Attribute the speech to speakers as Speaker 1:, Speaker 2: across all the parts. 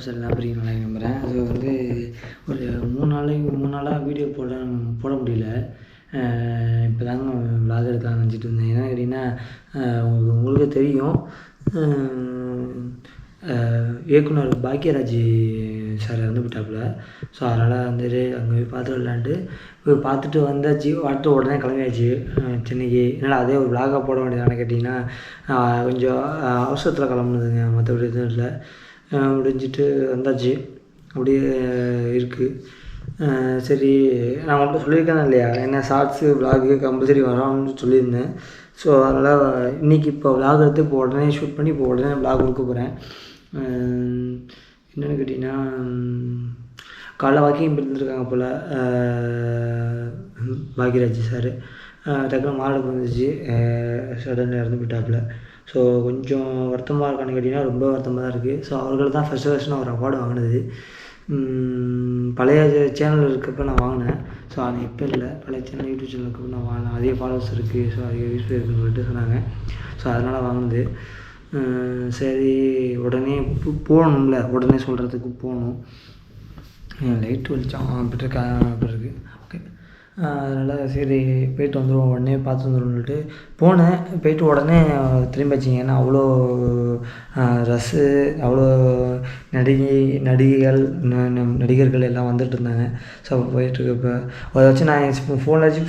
Speaker 1: Friends எல்லாம் பெரிய நல்லா நம்புகிறேன். அது வந்து ஒரு 3 நாளாக வீடியோ போட முடியல. இப்போ தாங்க விளாக் எடுக்கலாம்னு நினச்சிட்டு இருந்தேன். ஏன்னா கேட்டிங்கன்னா உங்களுக்கே தெரியும், இயக்குனர் பாக்கியராஜ் சார் இறந்து போயிட்டாப்புல. ஸோ அதனால் வந்துட்டு அங்கே போய் பார்த்துட்டு விளாண்டு போய் பார்த்துட்டு வந்தாச்சு. உடனே கிளம்பியாச்சு சென்னைக்கு. என்னால் அதே ஒரு விளாகாக போட வேண்டியதானே கேட்டிங்கன்னா கொஞ்சம் அவசரத்தில் கிளம்புனதுங்க, மற்றபடி எதுவும் இல்லை. முடிஞ்சிட்டு வந்தாச்சு. அப்படியே இருக்குது. சரி, நான் உங்கள்கிட்ட சொல்லியிருக்கேன் இல்லையா, என்ன ஷார்ட்ஸு விளாகு கம்பல்சரி வரோம்னு சொல்லியிருந்தேன். ஸோ அதனால் இன்றைக்கி இப்போ விளாக் எடுத்து இப்போ உடனே ஷூட் பண்ணி இப்போ உடனே விளாக் கொடுக்க போகிறேன். என்னென்னு கேட்டிங்கன்னா, காலைல வாக்கிங் இருந்துருக்காங்க போல் பாக்யராஜ் சார். டக்குனு மாரடைப்பு வந்துச்சு, சடனாக இறந்து போயிட்டாப்புல. ஸோ கொஞ்சம் வருத்தமாக இருக்கான்னு கேட்டிங்கன்னா ரொம்ப வருத்தமாக தான் இருக்குது. ஸோ அவர்கள் தான் ஃபஸ்ட்டு நான் ஒரு அவார்டு வாங்கினது. பழைய சேனல் இருக்கப்போ நான் வாங்கினேன். ஸோ அது இப்போ இல்லை, பழைய சேனல் யூடியூப் சேனல் இருக்கப்போ நான் வாங்கினேன். அதிக ஃபாலோவர்ஸ் இருக்குது, ஸோ அதிக யூஸ் இருக்குன்னு சொல்லிட்டு சொன்னாங்க. ஸோ அதனால் வாங்கினது. சரி, உடனே போகணும்ல, உடனே சொல்கிறதுக்கு போகணும். லைட் வெளிச்சம் அப்படி இருக்குது. ஓகே, அதனால் சரி போய்ட்டு வந்துடுவோம், உடனே பார்த்து வந்துடுவோம்னு சொல்லிட்டு போனேன். போய்ட்டு உடனே திரும்பிச்சிங்க. ஏன்னா அவ்வளோ ரஸ்ஸு, அவ்வளோ நடிகர்கள் எல்லாம் வந்துட்டு இருந்தாங்க. ஸோ போயிட்டுருக்கப்போ அதை வச்சு நான் ஃபோனில் வச்சு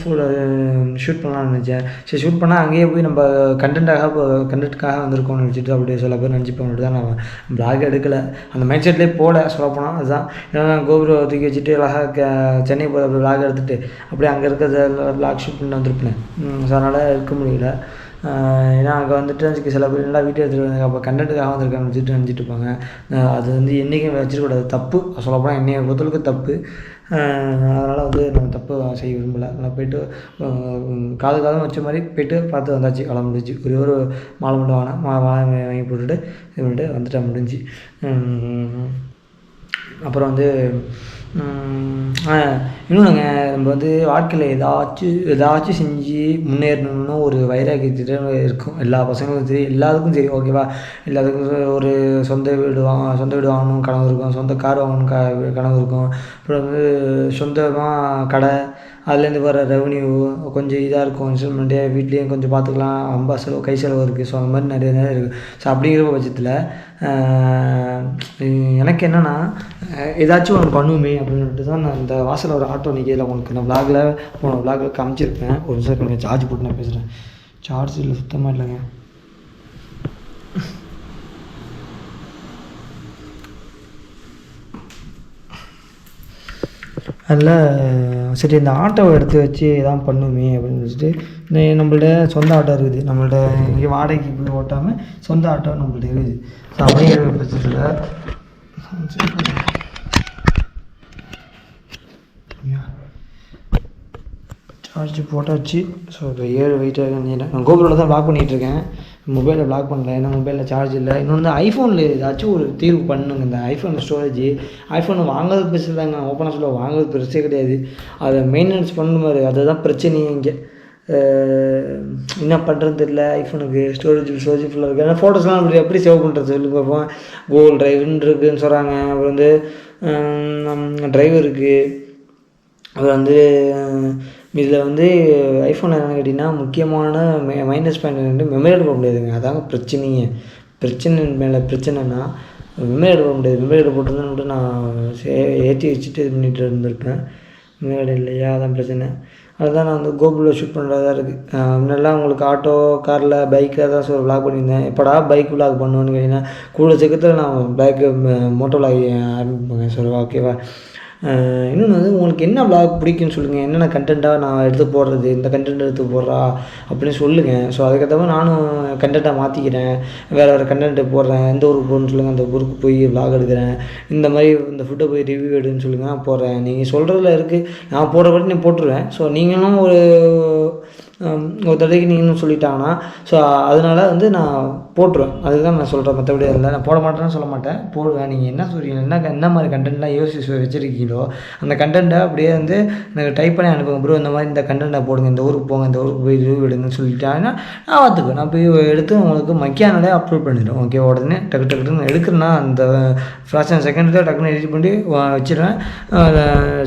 Speaker 1: ஷூட் பண்ணலாம்னு நினச்சேன். சரி, ஷூட் பண்ணால் அங்கேயே போய் நம்ம கண்டென்ட்டுக்காக வந்திருக்கோம்னு நினச்சிட்டு அப்படியே சில பேர் நினச்சிப்பேன் தான் நான் விளாக் எடுக்கலை. அந்த மைண்ட் செட்லேயே போகல சொல்லப்போனால். அதுதான், ஏன்னா கோபுரம் தூக்கி வச்சுட்டு அழகாக சென்னை போய் அப்படி விளாக் எடுத்துகிட்டு அப்படியே அங்கே இருக்கிற விளாக் ஷூட் பண்ணி வந்திருப்பேன். ஸோ அதனால் இருக்க முடியல. ஏன்னா அங்கே வந்துட்டு சில பேர் எல்லாம் வீட்டை எடுத்துகிட்டு வந்தாங்க, அப்போ கண்டென்ட்டுக்காக வந்திருக்காங்க நினச்சிட்டு இருப்பாங்க. அது வந்து என்றைக்கும் வச்சிருக்கூடாது, தப்பு. சொல்லப்போனால் என்னையை பொறுத்தளவுக்கு தப்பு. அதனால் வந்து நம்ம தப்பு செய்ய விரும்பலை. நான் போய்ட்டு காதும் வச்ச மாதிரி போய்ட்டு பார்த்து வந்தாச்சு, கிளம்பிடுச்சு. ஒரு மாலை மட்டும் வாங்கினேன், மாலை வாங்கி போட்டுட்டு இது பண்ணிட்டு வந்துட்டேன், முடிஞ்சு. அப்புறம் வந்து இன்னொன்றுங்க, நம்ம வந்து வாழ்க்கையில் ஏதாச்சும் செஞ்சு முன்னேறணும்னு ஒரு வைராக்கியத்திட்ட இருக்கும் எல்லா பசங்களுக்கும் சரி, எல்லாத்துக்கும் சரி. ஓகேவா, எல்லாத்துக்கும் ஒரு சொந்த வீடு வாங்கணும் கனவு இருக்கும், சொந்த கார் வாங்கணும் கனவு இருக்கும். அப்புறம் வந்து சொந்தமாக கடை, அதுலேருந்து வர ரெவன்யூ கொஞ்சம் இதாக இருக்கும், இன்ஸ்டால்மெண்ட்டு, வீட்லேயும் கொஞ்சம் பார்த்துக்கலாம், அம்பா செலவு கை செலவு இருக்குது. ஸோ அந்த மாதிரி நிறைய இருக்குது. ஸோ அப்படிங்கிற பட்சத்தில் எனக்கு என்னென்னா, ஏதாச்சும் ஒன்று பண்ணுவோமே அப்படின்னு சொல்லிட்டு தான் நான் இந்த வாசலில் ஒரு ஆட்டோ நிற்கல. உங்களுக்கு நான் விளாகில் காமிச்சிருப்பேன். ஒரு நிமிஷம் கொஞ்சம் சார்ஜ் போட்டு நான் பேசுகிறேன். சார்ஜ் இல்லை, சுத்தமாக இல்லைங்க. அதில் சரி, இந்த ஆட்டோவை எடுத்து வச்சு எதாவது பண்ணுமே அப்படின்னு வச்சுட்டு நம்மள்ட்ட சொந்த ஆட்டோ இருக்குது. நம்மள்ட்ட இங்கே வாடகைக்கு போய் ஓட்டாமல் சொந்த ஆட்டோ நம்மள்ட்ட இருக்குது. ஸோ அப்படிங்கிற பட்சத்தில் சார்ஜ் போட்டாச்சு. ஸோ இப்போ 7 வெயிட்டாக நான் கோபுரில் தான் ப்ளாக் பண்ணிகிட்ருக்கேன், மொபைலில் ப்ளாக் பண்ணல. ஏன்னா மொபைலில் சார்ஜ் இல்லை. இன்னொன்று வந்து ஐஃபோனில் ஏதாச்சும் ஒரு தீர்வு பண்ணுங்க. இந்த ஐஃபோன் ஐஃபோன் வாங்குறது பெருசு தாங்க, ஓப்பனாக சொல்ல வாங்குறது பெருசே கிடையாது. அதை மெயின்டெனன்ஸ் பண்ணுமாரு, அதுதான் பிரச்சனையே இங்கே. என்ன பண்ணுறது தெரியல. ஐஃபோனுக்கு ஸ்டோரேஜ் ஃபுல்லாக இருக்குது. ஆனால் ஃபோட்டோஸ்லாம் நம்ம எப்படி சேவ் பண்ணுறது சொல்லி பார்ப்போம். கூகுள் ட்ரைவ்னு இருக்குதுன்னு சொல்கிறாங்க. அப்புறம் வந்து ட்ரைவ் இருக்குது. அப்புறம் வந்து இதில் வந்து ஐஃபோனில் என்னென்னு கேட்டிங்கன்னா, முக்கியமான மைனஸ் பாயிண்ட் வந்து மெமரி எடுக்க முடியாதுங்க. அதாங்க பிரச்சனையே. பிரச்சனைனா மெமரி எடுக்க முடியாது. மெமரி எடுக்க போட்டுருந்தேன்னு நான் ஏற்றி வச்சுட்டு இது பண்ணிகிட்டு இருந்திருப்பேன். மெமரி இல்லையா, அதான் பிரச்சனை. அதுதான் நான் வந்து கோகுலில் ஷூட் பண்ணுறதா இருக்குது. முன்னெல்லாம் உங்களுக்கு ஆட்டோ, காரில், பைக்கில் தான் விளாக் பண்ணியிருந்தேன். எப்படா பைக் விளாக் பண்ணுவேன்னு கேட்டிங்கன்னா, கூட சீக்கிரத்தில் நான் மோட்டோ விளாக் ஆரம்பிப்பேங்க. சரி, ஓகேவா. இன்னொன்று வந்து உங்களுக்கு என்ன விளாக் பிடிக்குன்னு சொல்லுங்கள். என்னென்ன கண்டென்ட்டாக நான் எடுத்து போடுறது, இந்த கண்டென்ட் எடுத்து போடுறா அப்படின்னு சொல்லுங்கள். ஸோ அதுக்கேற்ற மாதிரி நானும் கண்டென்ட்டாக மாற்றிக்கிறேன். வேறு கண்டென்ட்டு போடுறேன். எந்த ஊருக்கு போகணுன்னு சொல்லுங்கள், அந்த ஊருக்கு போய் விளாக் எடுக்கிறேன். இந்த மாதிரி இந்த ஃபுட்டை போய் ரிவ்யூ எடுன்னு சொல்லுங்கள், நான் போடுறேன். நீங்கள் சொல்கிறதுல இருக்குது, நான் போடுற படி நீ போட்டுருவேன். ஸோ நீங்களும் ஒரு ஒரு தடவைக்கு நீங்களும் சொல்லிட்டாங்கன்னா ஸோ அதனால் வந்து நான் போட்டுருவேன். அதுக்கு தான் நான் சொல்கிறேன், மற்றபடி இல்லை நான் போட மாட்டேன்னு சொல்ல மாட்டேன், போடுவேன். நீங்கள் என்ன சொல்கிறீங்க, என்ன மாதிரி கண்டென்ட்லாம் யோசிச்சு வச்சுருக்கீங்களோ அந்த கண்டென்ட்டை அப்படியே வந்து எனக்கு டைப் பண்ணி அனுப்புங்க ப்ரோ, இந்த மாதிரி இந்த கண்டென்ட்டை போடுங்க, இந்த ஊருக்கு போங்க, இந்த ஊருக்கு போய் ரிவ்யூ எடுங்கன்னு சொல்லிட்டாங்கன்னா நான் பார்த்துக்குவேன். நான் போய் எடுத்து உங்களுக்கு மக்கியானாலே அப்லோட் பண்ணிடுவேன். ஓகே, உடனே டக்குன்னு எடுக்கிறேன்னா அந்த ஃப்ராக்ஷன் செகண்டில் டக்குன்னு எடிட் பண்ணி வச்சுருவேன்.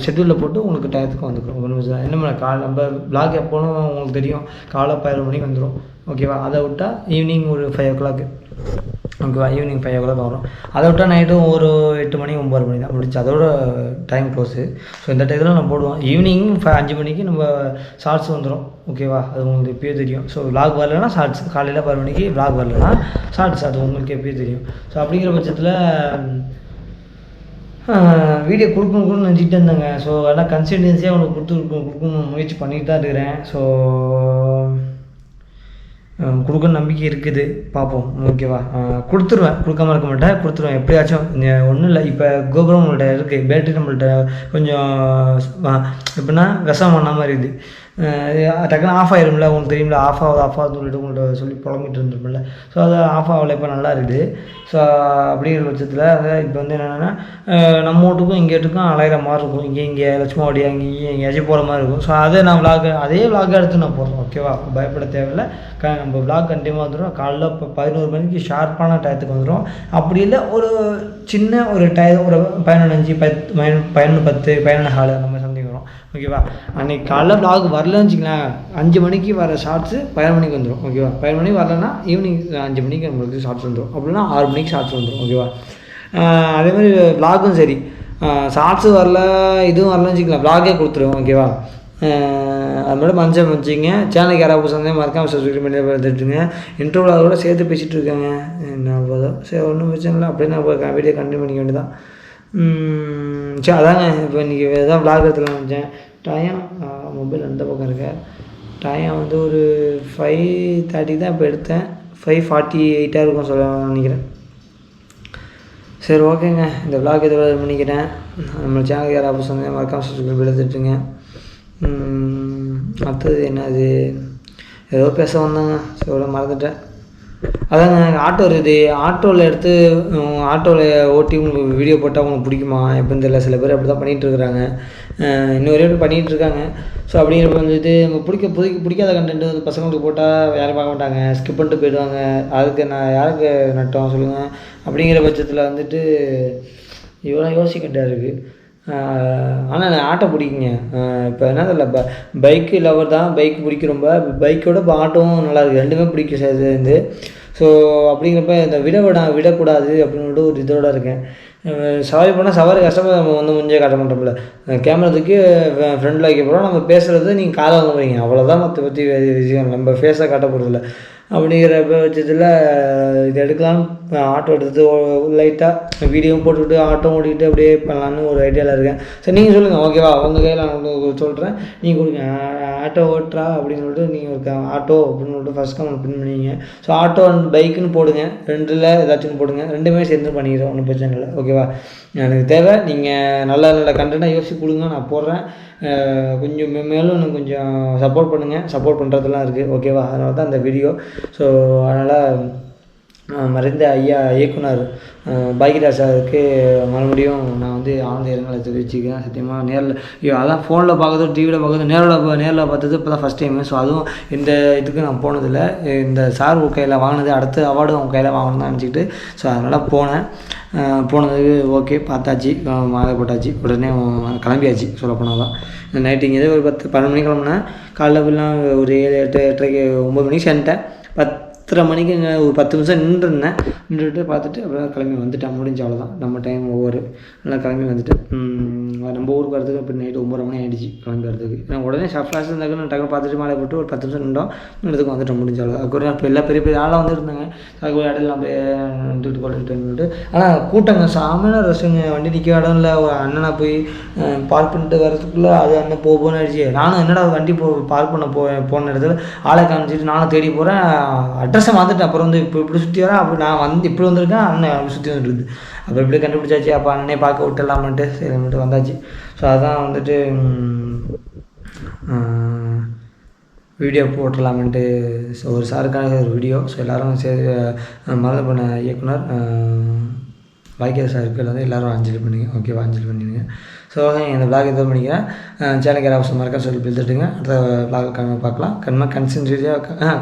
Speaker 1: ஷெட்யூலில் போட்டு உங்களுக்கு டயத்துக்கு வந்துக்கிறோம். என்ன நம்ம vlog எப்போனும் உங்களுக்கு தெரியும், காலை 11 மணிக்கு வந்துடும். ஓகேவா, அதை விட்டால் ஈவினிங் ஒரு 5 o'clock. ஓகேவா, ஈவினிங் 5 o'clock வரும். அதை விட்டால் நைட்டும் ஒரு 8 மணி 9 மணி தான் முடிச்சு, அதோட டைம் க்ளோஸு. ஸோ இந்த டைத்தில் நான் போடுவோம். ஈவினிங் 5 மணிக்கு நம்ம ஷார்ட்ஸ் வந்துடும். ஓகேவா, அது உங்களுக்கு எப்பயே தெரியும். ஸோ vlog வரலன்னா ஷார்ட்ஸ், காலையில் 12 மணிக்கு vlog வரலன்னா ஷார்ட்ஸ், அது உங்களுக்கு எப்பயே தெரியும். ஸோ அப்படிங்கிற பட்சத்தில் வீடியோ கொடுக்கணும்னு நினச்சிட்டு இருந்தேங்க. ஸோ அதெல்லாம் கன்சிஸ்டன்சியாக உங்களுக்கு கொடுக்கணும்னு முயற்சி பண்ணிட்டு தான் இருக்கிறேன். ஸோ கொடுக்க நம்பிக்கை இருக்குது, பார்ப்போம். ஓகேவா, கொடுத்துருவேன், கொடுக்காம இருக்க மாட்டேன், கொடுத்துருவேன் எப்படியாச்சும். ஒன்றும் இல்லை, இப்போ கோபுரம் நம்மள்ட்ட இருக்குது, பேட்டரி நம்மள்ட்ட கொஞ்சம் எப்படின்னா விஷம் பண்ண மாதிரி இருக்குது. டக்குன்னு ஆஃப் ஆகிடும்ல, உங்களுக்கு தெரியும்ல, ஆஃப் ஆகுதுன்னு சொல்லிட்டு உங்கள்கிட்ட சொல்லி புலம்பிட்டு இருந்துருப்பேன்ல. ஸோ அது ஆஃப் ஆகலை, இப்போ நல்லா இருக்குது. ஸோ அப்படிங்கிற பட்சத்தில் இப்போ வந்து என்னென்னா நம்ம வீட்டுக்கும் இங்கே வீட்டுக்கும் அலையிற மாதிரி இருக்கும். இங்கே லட்சுமாவடி அங்கேயும் எங்கேயாச்சும் போகிற மாதிரி இருக்கும். ஸோ அதை நான் அதே vlog எடுத்து நான் போடுறேன். ஓகேவா, பயப்பட தேவையில்லை. நம்ம vlog கண்டிப்பாக வந்துடும். காலைல இப்போ 11 மணிக்கு ஷார்ப்பான டயத்துக்கு வந்துடும். அப்படி இல்லை ஒரு சின்ன ஒரு டயம், ஒரு 11:05 11:10 11:15 அந்த மாதிரி சம்திங் வரும். ஓகேவா, அன்றைக்கி காலைல vlog வரலன்னு வச்சுக்கலாம், 5 மணிக்கு வர ஷார்ட்ஸு 11 மணிக்கு வந்துடும். ஓகேவா, 11 மணிக்கு வரலன்னா ஈவினிங் 5 மணிக்கு நம்மளுக்கு ஷார்ட்ஸ் வந்துடும். அப்படின்னா 6 மணிக்கு ஷார்ட்ஸ் வந்துடும். ஓகேவா, அதே மாதிரி vlogகும் சரி, ஷார்ட்ஸு வரல இதுவும் வரலன்னு வச்சுக்கலாம், vlogே கொடுத்துருவோம். ஓகேவா, அது மட்டும் மஞ்சள் வச்சுங்க. சேனலுக்கு யாராவது புதுசாக மறக்காமல் சப்ஸ்கிரைப் பண்ணி பார்த்துட்டுங்க. இன்ட்ரோவில் அதோட சேர்த்து பேசிகிட்டு இருக்காங்க, என்ன போதும். சரி, ஒன்றும் பிரச்சனை இல்லை, அப்படியே நான் வீடியோ கண்டினியூ பண்ணிக்க வேண்டியதான். சரி, அதாங்க இப்போ இன்றைக்கி எதாவது vlog எடுத்துலாம் நினச்சேன். டைம் மொபைல் அந்த பக்கம் இருக்க டைம் வந்து ஒரு 5:30 தான் இப்போ எடுத்தேன். 5:48 இருக்கும் சொல்ல நினைக்கிறேன். சரி, ஓகேங்க, இந்த vlog இதோட பண்ணிக்கிறேன். நம்ம சேனலுக்கு யாராவது புதுசாக மறக்காமல் சப்ஸ்கிரைப் பண்ணி எடுத்துட்டுங்க. அடுத்தது என்னது, ஏதோ பேச வந்தாங்க, சரி மறந்துட்டேன். அதாங்க, ஆட்டோ இருக்குது, ஆட்டோவில் எடுத்து ஆட்டோவில் ஓட்டி உங்களுக்கு வீடியோ போட்டால் உங்களுக்கு பிடிக்குமா எப்படின்னு தெரியல. சில பேர் அப்படி தான் பண்ணிகிட்ருக்குறாங்க, இன்னும் வரையும் அப்படி பண்ணிகிட்ருக்காங்க. ஸோ அப்படிங்கிறப்ப வந்துட்டு நம்ம பிடிக்காத கண்டென்ட் வந்து பசங்களுக்கு போட்டால் யாரும் பார்க்க மாட்டாங்க, ஸ்கிப் பண்ணிட்டு போயிடுவாங்க. அதுக்கு நான் யாருக்கு நட்டோம் சொல்லுங்கள். அப்படிங்கிற பட்சத்தில் வந்துட்டு இவ்வளோ யோசிக்க வேண்டியதாக இருக்குது. ஆனால் ஆட்டோ பிடிக்குங்க. இப்போ என்ன தெரியல, பைக்கு லவர் தான், பைக் பிடிக்கும் ரொம்ப. பைக்கோட இப்போ ஆட்டோவும் நல்லாயிருக்கு, ரெண்டுமே பிடிக்கும் சேர்ந்து. ஸோ அப்படிங்கிறப்ப இந்த விடக்கூடாது அப்படின்னு ஒரு இதோட இருக்கேன். சவாரி போனால் சவாரி கஷ்டமாக நம்ம வந்து முஞ்சே காட்ட மாட்டோம்ல, கேமராத்துக்கு ஃப்ரெண்டில் வைக்க போகிறோம். நம்ம பேசுகிறது நீங்கள் காதை வந்து போகிறீங்க, அவ்வளோதான். பற்றி விஷயம் நம்ம ஃபேஸாக காட்ட போகிறதில்ல. அப்படிங்கிற பட்சத்தில் இது எடுக்கலான்னு ஆட்டோ எடுத்து லைட்டாக வீடியோவும் போட்டுக்கிட்டு ஆட்டோ ஓடிக்கிட்டு அப்படியே பண்ணலான்னு ஒரு ஐடியாவில் இருக்கேன். சரி, நீங்கள் சொல்லுங்கள். ஓகேவா, உங்கள் கையில் நான் சொல்கிறேன், நீங்கள் கொடுங்க. ஆட்டோ ஓட்டுறா அப்படின்னு சொல்லிட்டு நீங்கள் ஒரு ஆட்டோ அப்படின்னு சொல்லிட்டு ஃபஸ்ட் கமெண்ட் பின் பண்ணிங்க. ஸோ ஆட்டோ அண்ட் பைக்குன்னு போடுங்க, ரெண்டில் ஏதாச்சும் போடுங்க, ரெண்டுமே சேர்ந்து பண்ணிக்கிறோம், ஒன்றும் பிரச்சனை இல்லை. ஓகேவா, எனக்கு தேவை நீங்கள் நல்ல கண்டென்ட்டாக யோசிச்சு கொடுங்க, நான் போடுறேன். கொஞ்சம் மேலும் எனக்கு கொஞ்சம் சப்போர்ட் பண்ணுங்கள், சப்போர்ட் பண்ணுறதுலாம் இருக்குது. ஓகேவா, அதனால தான் இந்த வீடியோ. ஸோ அதனால் மறைந்த ஐயா இயக்குனர் பாக்யராஜ் சாருக்கு மறுபடியும் நான் வந்து ஆழ்ந்த இரங்கலை தெரிவிச்சுக்கிறேன். சத்தியமாக நேரில் அதான் ஃபோனில் பார்க்குறது, டிவியில் பார்க்குறது, நேரில் பார்த்தது இப்போ தான் ஃபஸ்ட் டைமு. ஸோ அதுவும் இந்த இதுக்கு நான் போனதில்லை. இந்த சார் கையில் வாங்கினது, அடுத்த அவார்டு அவங்க கையில் வாங்கணும்னு தான் நினச்சிக்கிட்டு ஸோ அதனால் போனதுக்கு ஓகே பார்த்தாச்சு, மாலை போட்டாச்சு, உடனே கிளம்பியாச்சு. சொல்ல போனால் தான் நைட்டு இங்கே ஒரு 10-12 மணிக்கு கிளம்புனேன். காலைல ஃபுல்லாம் ஒரு 7, 8, 9 மணிக்கு சேர்ந்துட்டேன். 10:30 மணிக்கு ஒரு 10 நிமிஷம் நின்றுட்டு பார்த்துட்டு அப்புறம் கிளம்பி வந்துட்டேன். முடிஞ்ச அவ்வளோதான், நம்ம டைம் நல்லா கிளம்பி வந்துட்டேன். நம்ம ஊருக்கு வரதுக்கு அப்படி நைட்டு 9:30 மணி ஆகிடுச்சு கிளம்பி வரதுக்கு. நான் உடனே ஃப்ளாஷ் இருந்தாக்க டக்குனு பார்த்துட்டு மாலை போட்டு ஒரு 10 நிமிஷம் நின்றோம், இடத்துக்கு வந்துட்டோம். முடிஞ்ச அவ்வளோ. அதுக்கு இப்போ எல்லா பெரிய ஆளாக வந்துருந்தாங்க. அதுக்கு இடையில அப்படியே நின்றுட்டு போட்டுட்டு ஆனால் கூட்டங்க சாமியான ரசங்க, வண்டி நிற்க இடம் இல்லை. ஒரு அண்ணனை போய் பார்க் பண்ணிட்டு வரதுக்குள்ளே அது அண்ணன் போன்னு ஆயிடுச்சு. நானும் என்னடா வண்டி பார்க் பண்ண போன இடத்துல ஆளை காமிச்சிட்டு நானும் தேடி போகிறேன். அட்ரஸை வந்துட்டேன். அப்புறம் வந்து இப்படி சுற்றி வரேன். அப்படி நான் வந்து இப்படி வந்திருக்கேன், அண்ணன் அப்படி சுற்றி வந்துருக்குது. அப்புறம் இப்படி கண்டுபிடிச்சாச்சு. அப்போ அண்ணனே பார்க்க விட்டுலாமன்ட்டு சரின்ட்டு வந்தாச்சு. ஸோ அதான் வந்துட்டு வீடியோ போட்டுடலாமன்ட்டு ஒரு சாருக்கான ஒரு வீடியோ. ஸோ எல்லோரும் சரி மறந்து போன இயக்குனர் பாக்கியராஜ் சாருக்கு வந்து எல்லோரும் அஞ்சலி பண்ணுங்க. ஓகேவா? அஞ்சலி பண்ணிடுங்க. ஸோ இந்த விளாக் எதுவும் பண்ணிக்கிறேன். சேனலுக்கு யாராவது மறக்காம சொல்லி பிடித்துட்டுங்க. அடுத்த விளாக் பார்க்கலாம்.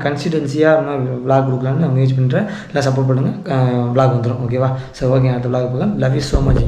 Speaker 1: கன்சிஸ்டன்சியாக இன்னும் விளாக் கொடுக்கலான்னு நான் முயற்சி பண்ணுறேன். எல்லாம் சப்போர்ட் பண்ணுங்கள். விளாக் வந்துடும். ஓகேவா? ஸோ ஓகே, அடுத்த விளாக் பார்க்கலாம். Love you so much.